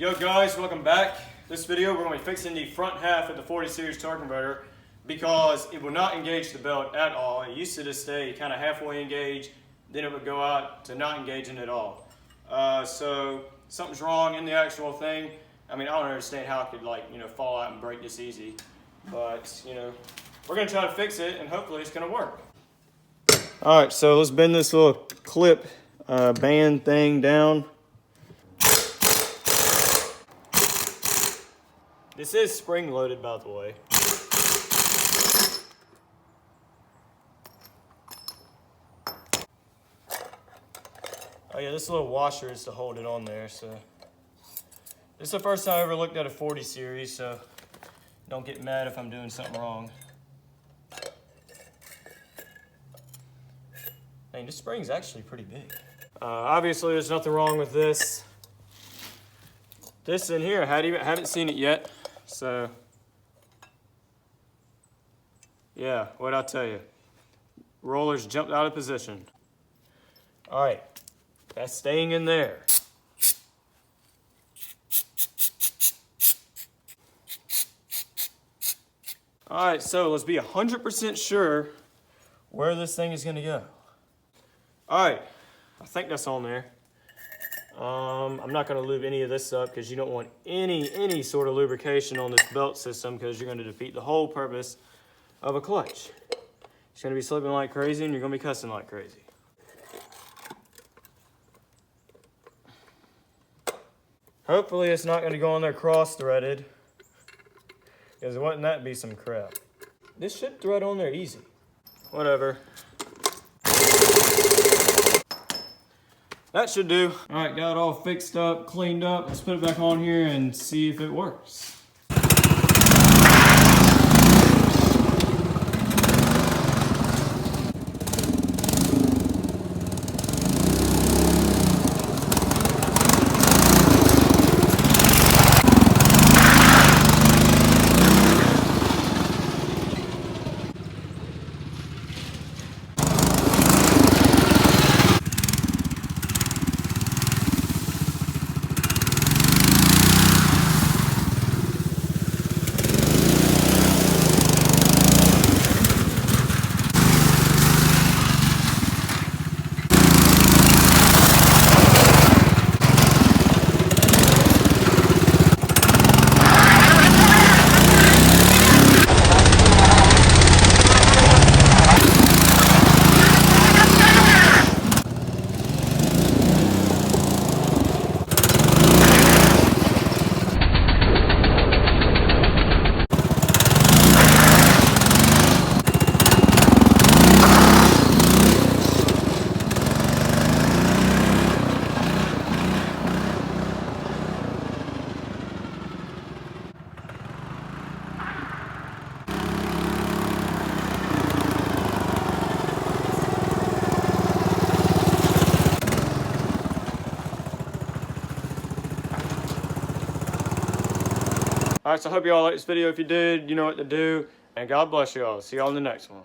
Yo guys, welcome back. This video we're going to be fixing the front half of the 40 series torque converter because it will not engage the belt at all. It used to just stay kind of halfway engaged, then it would go out to not engaging at all. So something's wrong in the actual thing. I mean, I don't understand how it could fall out and break this easy, but we're going to try to fix it and hopefully it's going to work. All right, so let's bend this little clip band thing down. This is spring loaded, by the way. Oh yeah, this little washer is to hold it on there. So this is the first time I ever looked at a 40 series, so don't get mad if I'm doing something wrong. Man, this spring's actually pretty big. Obviously, there's nothing wrong with this. This in here, I haven't seen it yet. So, yeah, what'd I tell you? Rollers jumped out of position. All right, that's staying in there. All right, so let's be 100% sure where this thing is gonna go. All right, I think that's on there. I'm not going to lube any of this up because you don't want any sort of lubrication on this belt system because you're going to defeat the whole purpose of a clutch. It's going to be slipping like crazy and you're going to be cussing like crazy. Hopefully it's not going to go on there cross-threaded because wouldn't that be some crap. This should thread on there easy. Whatever. That should do. All right, got it all fixed up, cleaned up. Let's put it back on here and see if it works. All right, so I hope you all liked this video. If you did, you know what to do. And God bless you all. See you all in the next one.